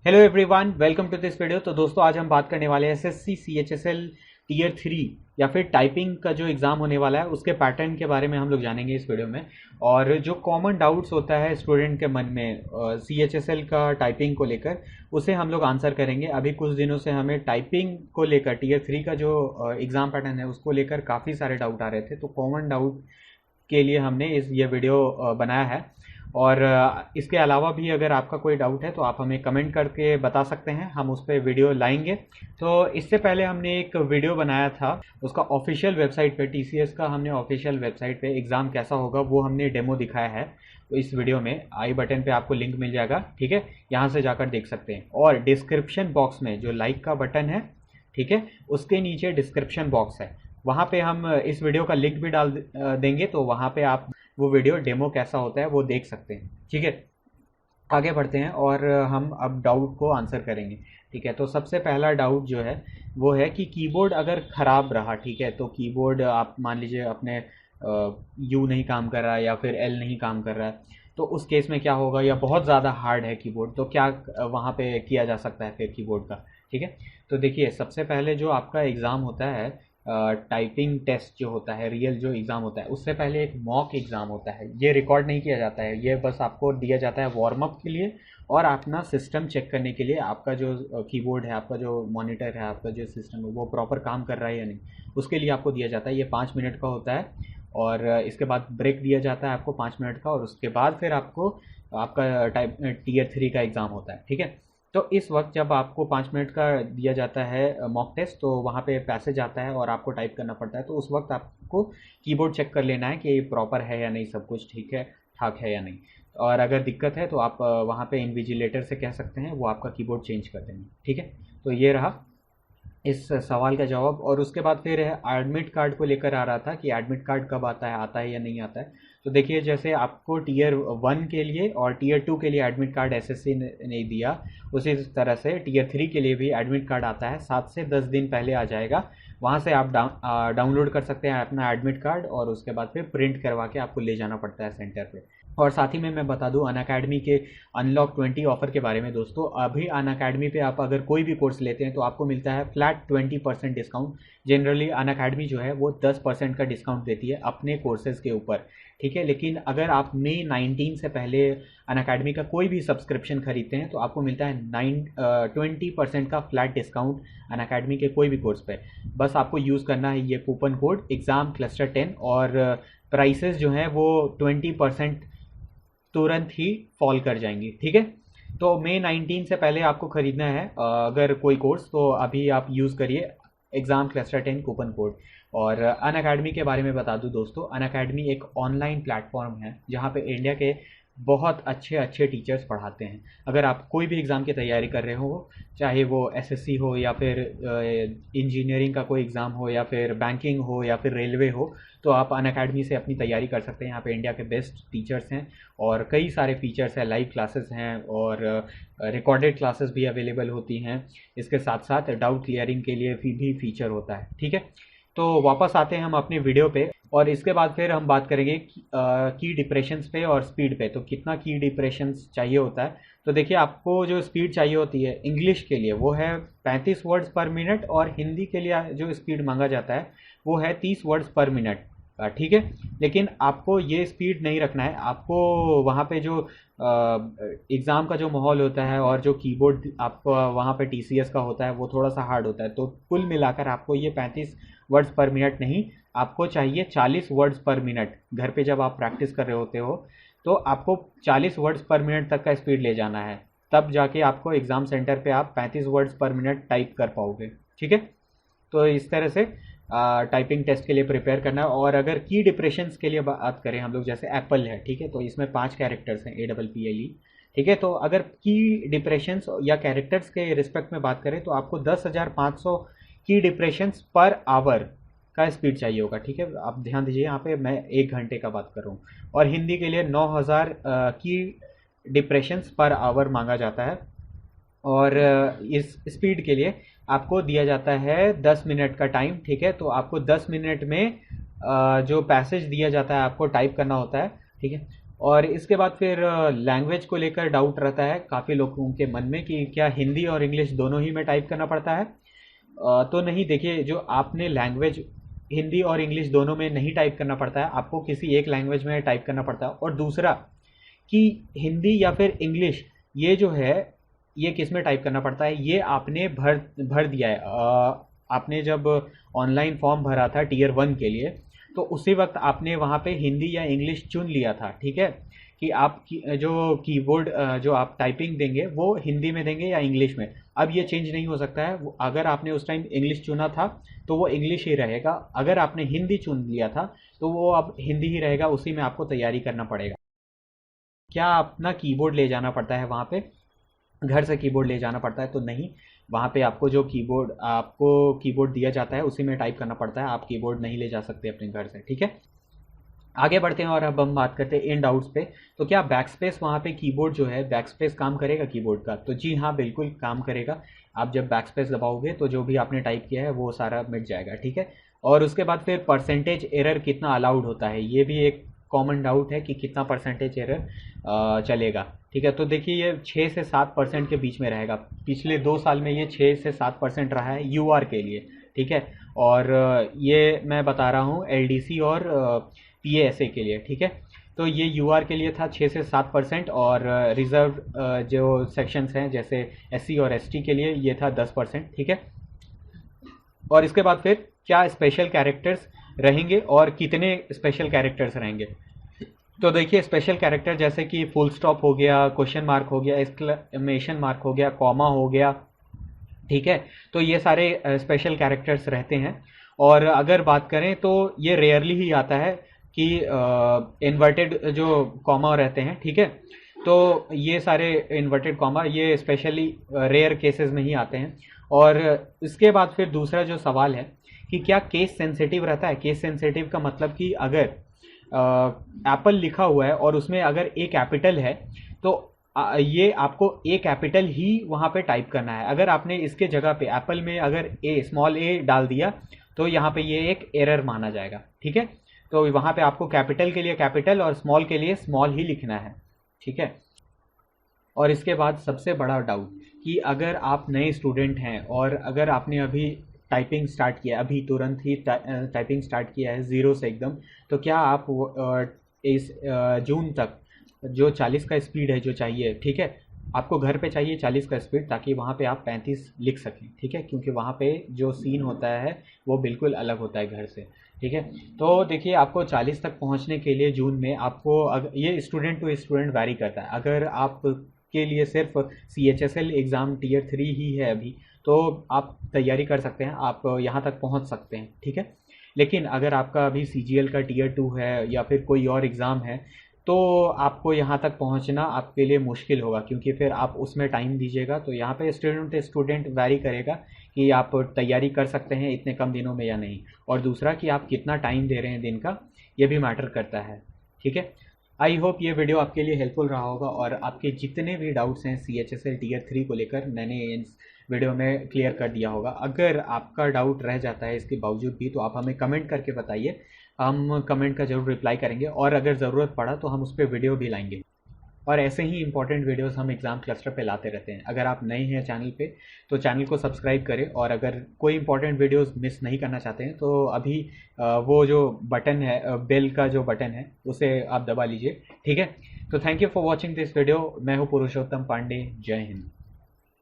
Hello everyone, welcome to this video. तो दोस्तों, आज हम बात करने वाले हैं एसएससी सीएचएसएल टीयर 3 या फिर टाइपिंग का जो एग्ज़ाम होने वाला है उसके पैटर्न के बारे में हम लोग जानेंगे इस वीडियो में। और जो कॉमन डाउट्स होता है स्टूडेंट के मन में सीएचएसएल का टाइपिंग को लेकर, उसे हम लोग आंसर करेंगे। अभी कुछ दिनों से हमें टाइपिंग को लेकर टीयर 3 का जो एग्ज़ाम पैटर्न है उसको लेकर काफ़ी सारे डाउट आ रहे थे, तो कॉमन डाउट के लिए हमने ये वीडियो बनाया है। और इसके अलावा भी अगर आपका कोई डाउट है तो आप हमें कमेंट करके बता सकते हैं, हम उस पर वीडियो लाएंगे। तो इससे पहले हमने एक वीडियो बनाया था, उसका ऑफिशियल वेबसाइट पे, टीसीएस का हमने ऑफिशियल वेबसाइट पे एग्ज़ाम कैसा होगा वो हमने डेमो दिखाया है। तो इस वीडियो में आई बटन पे आपको लिंक मिल जाएगा, ठीक है, यहाँ से जाकर देख सकते हैं। और डिस्क्रिप्शन बॉक्स में जो लाइक का बटन है, ठीक है, उसके नीचे डिस्क्रिप्शन बॉक्स है, वहाँ पे हम इस वीडियो का लिंक भी डाल देंगे। तो वहाँ पे आप वो वीडियो डेमो कैसा होता है वो देख सकते हैं, ठीक है। आगे बढ़ते हैं और हम अब डाउट को आंसर करेंगे, ठीक है। तो सबसे पहला डाउट जो है वो है कि कीबोर्ड अगर ख़राब रहा, ठीक है, तो कीबोर्ड आप मान लीजिए अपने यू नहीं काम कर रहा है या फिर एल नहीं काम कर रहा है, तो उस केस में क्या होगा, या बहुत ज़्यादा हार्ड है कीबोर्ड, तो क्या वहाँ पे किया जा सकता है फिर कीबोर्ड का, ठीक है। तो देखिए, सबसे पहले जो आपका एग्ज़ाम होता है, टाइपिंग टेस्ट जो होता है, रियल जो एग्ज़ाम होता है, उससे पहले एक मॉक एग्ज़ाम होता है। ये रिकॉर्ड नहीं किया जाता है, ये बस आपको दिया जाता है वार्म अप के लिए और अपना सिस्टम चेक करने के लिए, आपका जो कीबोर्ड है, आपका जो मॉनिटर है, आपका जो सिस्टम है वो प्रॉपर काम कर रहा है या नहीं, उसके लिए आपको दिया जाता है। ये 5 मिनट का होता है और इसके बाद ब्रेक दिया जाता है आपको 5 मिनट का, और उसके बाद फिर आपको आपका टाइप टीयर 3 का एग्ज़ाम होता है, ठीक है। तो इस वक्त जब आपको 5 मिनट का दिया जाता है मॉक टेस्ट, तो वहाँ पे पैसेज आता है और आपको टाइप करना पड़ता है। तो उस वक्त आपको कीबोर्ड चेक कर लेना है कि प्रॉपर है या नहीं, सब कुछ ठीक है, ठाक है या नहीं। और अगर दिक्कत है तो आप वहाँ पे इन्विजिलेटर से कह सकते हैं, वो आपका कीबोर्ड चेंज कर देंगे, ठीक है। तो ये रहा इस सवाल का जवाब। और उसके बाद फिर एडमिट कार्ड को लेकर आ रहा था कि एडमिट कार्ड कब आता है या नहीं आता है। तो देखिए, जैसे आपको टीयर 1 के लिए और टीयर 2 के लिए एडमिट कार्ड एसएससी ने दिया, उसी तरह से टीयर 3 के लिए भी एडमिट कार्ड आता है, 7 से 10 दिन पहले आ जाएगा। वहाँ से आप डाउनलोड कर सकते हैं अपना एडमिट कार्ड, और उसके बाद फिर प्रिंट करवा के आपको ले जाना पड़ता है सेंटर पे। और साथ ही में मैं बता दूं अनअकैडमी के अनलॉक 20 ऑफर के बारे में। दोस्तों, अभी अनअकैडमी पे आप अगर कोई भी कोर्स लेते हैं तो आपको मिलता है फ्लैट 20% डिस्काउंट। जनरली अनअकैडमी जो है वो 10% का डिस्काउंट देती है अपने कोर्सेज़ के ऊपर, ठीक है। लेकिन अगर आप मई 19 से पहले अनअकैडमी का कोई भी सब्सक्रिप्शन खरीदते हैं तो आपको मिलता है 20% का फ्लैट डिस्काउंट अनअकैडमी के कोई भी कोर्स पे। बस आपको यूज़ करना है ये कूपन कोड एग्ज़ाम क्लस्टर 10, और प्राइसेस जो हैं वो 20% तुरंत ही फॉल कर जाएंगी, ठीक है। तो मई 19 से पहले आपको ख़रीदना है अगर कोई कोर्स, तो अभी आप यूज़ करिए एग्ज़ाम क्लस्टर 10 कूपन कोड। और अनअकैडमी के बारे में बता दूं दोस्तों, अनअकैडमी एक ऑनलाइन प्लेटफॉर्म है जहां पे इंडिया के बहुत अच्छे अच्छे टीचर्स पढ़ाते हैं। अगर आप कोई भी एग्ज़ाम की तैयारी कर रहे हो, चाहे वो एसएससी हो या फिर इंजीनियरिंग का कोई एग्ज़ाम हो या फिर बैंकिंग हो या फिर रेलवे हो, तो आप अनअकैडमी से अपनी तैयारी कर सकते हैं। यहाँ पे इंडिया के बेस्ट टीचर्स हैं और कई सारे फीचर्स हैं, लाइव क्लासेस हैं और रिकॉर्डेड क्लासेस भी अवेलेबल होती हैं। इसके साथ साथ डाउट क्लियरिंग के लिए भी फीचर होता है, ठीक है। तो वापस आते हैं हम अपने वीडियो पे, और इसके बाद फिर हम बात करेंगे की डिप्रेशंस पे और स्पीड पे। तो कितना की डिप्रेशंस चाहिए होता है, तो देखिए, आपको जो स्पीड चाहिए होती है इंग्लिश के लिए वो है 35 वर्ड्स पर मिनट, और हिंदी के लिए जो स्पीड मांगा जाता है वो है 30 वर्ड्स पर मिनट, ठीक है। लेकिन आपको ये स्पीड नहीं रखना है, आपको वहाँ पे जो एग्ज़ाम का जो माहौल होता है और जो कीबोर्ड आपको वहाँ पे टीसीएस का होता है वो थोड़ा सा हार्ड होता है। तो कुल मिलाकर आपको ये 35 वर्ड्स पर मिनट नहीं, आपको चाहिए 40 वर्ड्स पर मिनट। घर पे जब आप प्रैक्टिस कर रहे होते हो तो आपको 40 वर्ड्स पर मिनट तक का स्पीड ले जाना है, तब जाके आपको एग्ज़ाम सेंटर पे आप 35 वर्ड्स पर मिनट टाइप कर पाओगे, ठीक है। तो इस तरह से टाइपिंग टेस्ट के लिए प्रिपेयर करना है। और अगर की डिप्रेशंस के लिए बात करें हम लोग, जैसे एप्पल है, ठीक है, तो इसमें 5 कैरेक्टर्स हैं, APPLE, ठीक है। तो अगर की डिप्रेशंस या कैरेक्टर्स के रिस्पेक्ट में बात करें तो आपको 10,500 की डिप्रेशंस पर आवर का स्पीड चाहिए होगा, ठीक है। आप ध्यान दीजिए, यहाँ पे मैं 1 घंटे का बात कर रहा हूँ। और हिंदी के लिए 9,000 की डिप्रेशंस पर आवर मांगा जाता है। और इस स्पीड के लिए आपको दिया जाता है 10 मिनट का टाइम, ठीक है। तो आपको 10 मिनट में जो पैसेज दिया जाता है आपको टाइप करना होता है, ठीक है। और इसके बाद फिर लैंग्वेज को लेकर डाउट रहता है काफ़ी लोगों के मन में कि क्या हिंदी और इंग्लिश दोनों ही में टाइप करना पड़ता है। तो नहीं, देखिए, जो आपने लैंग्वेज हिंदी और इंग्लिश दोनों में नहीं टाइप करना पड़ता है, आपको किसी एक लैंग्वेज में टाइप करना पड़ता है। और दूसरा कि हिंदी या फिर इंग्लिश, ये जो है ये किस में टाइप करना पड़ता है, ये आपने भर भर दिया है। आपने जब ऑनलाइन फॉर्म भरा था टीयर 1 के लिए, तो उसी वक्त आपने वहाँ पे हिंदी या इंग्लिश चुन लिया था, ठीक है, कि आप जो कीबोर्ड जो आप टाइपिंग देंगे वो हिंदी में देंगे या इंग्लिश में। अब ये चेंज नहीं हो सकता है। अगर आपने उस टाइम इंग्लिश चुना था तो वो इंग्लिश ही रहेगा, अगर आपने हिंदी चुन लिया था तो वो अब हिंदी ही रहेगा, उसी में आपको तैयारी करना पड़ेगा। क्या अपना कीबोर्ड ले जाना पड़ता है वहाँ पे, घर से कीबोर्ड ले जाना पड़ता है? तो नहीं, वहाँ पे आपको कीबोर्ड दिया जाता है, उसी में टाइप करना पड़ता है। आप कीबोर्ड नहीं ले जा सकते अपने घर से, ठीक है। आगे बढ़ते हैं और अब हम बात करते हैं इन डाउट्स पे। तो क्या बैक स्पेस वहाँ पे कीबोर्ड जो है, बैक स्पेस काम करेगा कीबोर्ड का? तो जी हाँ, बिल्कुल काम करेगा। आप जब बैक स्पेस दबाओगे तो जो भी आपने टाइप किया है वो सारा मिट जाएगा, ठीक है। और उसके बाद फिर परसेंटेज एरर कितना अलाउड होता है, ये भी एक कॉमन डाउट है कि कितना परसेंटेज एरर चलेगा, ठीक है। तो देखिए, ये 6 से 7% के बीच में रहेगा। पिछले 2 साल में ये 6 से 7% रहा है यूआर के लिए, ठीक है। और ये मैं बता रहा हूँ एलडीसी और पीएएसए के लिए, ठीक है। तो ये यूआर के लिए था 6 से 7%, और रिजर्व जो सेक्शंस हैं जैसे एससी और एसटी के लिए ये था 10%, ठीक है। और इसके बाद फिर क्या स्पेशल कैरेक्टर्स रहेंगे और कितने स्पेशल कैरेक्टर्स रहेंगे? तो देखिए, स्पेशल कैरेक्टर जैसे कि फुल स्टॉप हो गया, क्वेश्चन मार्क हो गया, एक्सक्लेमेशन मार्क हो गया, कॉमा हो गया, ठीक है। तो ये सारे स्पेशल कैरेक्टर्स रहते हैं। और अगर बात करें तो ये रेयरली ही आता है कि इन्वर्टेड जो कॉमा रहते हैं, ठीक है। तो ये सारे इन्वर्टेड कॉमा ये स्पेशली रेयर केसेस में ही आते हैं। और इसके बाद फिर दूसरा जो सवाल है कि क्या केस सेंसिटिव रहता है? केस सेंसिटिव का मतलब कि अगर एप्पल लिखा हुआ है और उसमें अगर ए कैपिटल है तो ये आपको ए कैपिटल ही वहाँ पे टाइप करना है। अगर आपने इसके जगह पे एप्पल में अगर ए स्मॉल ए डाल दिया तो यहाँ पे ये एक एरर माना जाएगा, ठीक है। तो वहाँ पे आपको कैपिटल के लिए कैपिटल और स्मॉल के लिए स्मॉल ही लिखना है, ठीक है। और इसके बाद सबसे बड़ा डाउट कि अगर आप नए स्टूडेंट हैं और अगर आपने अभी टाइपिंग स्टार्ट किया, अभी तुरंत ही टाइपिंग स्टार्ट किया है ज़ीरो से एकदम, तो क्या आप इस जून तक जो 40 का स्पीड है जो चाहिए, ठीक है, आपको घर पे चाहिए 40 का स्पीड, ताकि वहाँ पे आप 35 लिख सकें, ठीक है, क्योंकि वहाँ पे जो सीन होता है वो बिल्कुल अलग होता है घर से, ठीक है। तो देखिए, आपको 40 तक पहुँचने के लिए जून में आपको ये स्टूडेंट टू स्टूडेंट वैरी करता है। अगर आप के लिए सिर्फ CHSL एग्ज़ाम टीयर 3 ही है अभी, तो आप तैयारी कर सकते हैं, आप यहाँ तक पहुँच सकते हैं, ठीक है। लेकिन अगर आपका अभी CGL का टीयर 2 है या फिर कोई और एग्ज़ाम है, तो आपको यहाँ तक पहुँचना आपके लिए मुश्किल होगा, क्योंकि फिर आप उसमें टाइम दीजिएगा। तो यहाँ पे स्टूडेंट स्टूडेंट वैरी करेगा कि आप तैयारी कर सकते हैं इतने कम दिनों में या नहीं। और दूसरा कि आप कितना टाइम दे रहे हैं दिन का, ये भी मैटर करता है, ठीक है। आई होप ये वीडियो आपके लिए हेल्पफुल रहा होगा, और आपके जितने भी डाउट्स हैं CHSL टीयर 3 को लेकर मैंने इस वीडियो में क्लियर कर दिया होगा। अगर आपका डाउट रह जाता है इसके बावजूद भी, तो आप हमें कमेंट करके बताइए, हम कमेंट का ज़रूर रिप्लाई करेंगे, और अगर ज़रूरत पड़ा तो हम उस पर वीडियो भी लाएंगे। और ऐसे ही इंपॉर्टेंट वीडियोस हम एग्ज़ाम क्लस्टर पे लाते रहते हैं। अगर आप नए हैं चैनल पे तो चैनल को सब्सक्राइब करें, और अगर कोई इंपॉर्टेंट वीडियोस मिस नहीं करना चाहते हैं तो अभी वो जो बटन है, बेल का जो बटन है, उसे आप दबा लीजिए, ठीक है। तो thank you for watching this video. मैं हूँ पुरुषोत्तम पांडे। जय हिंद।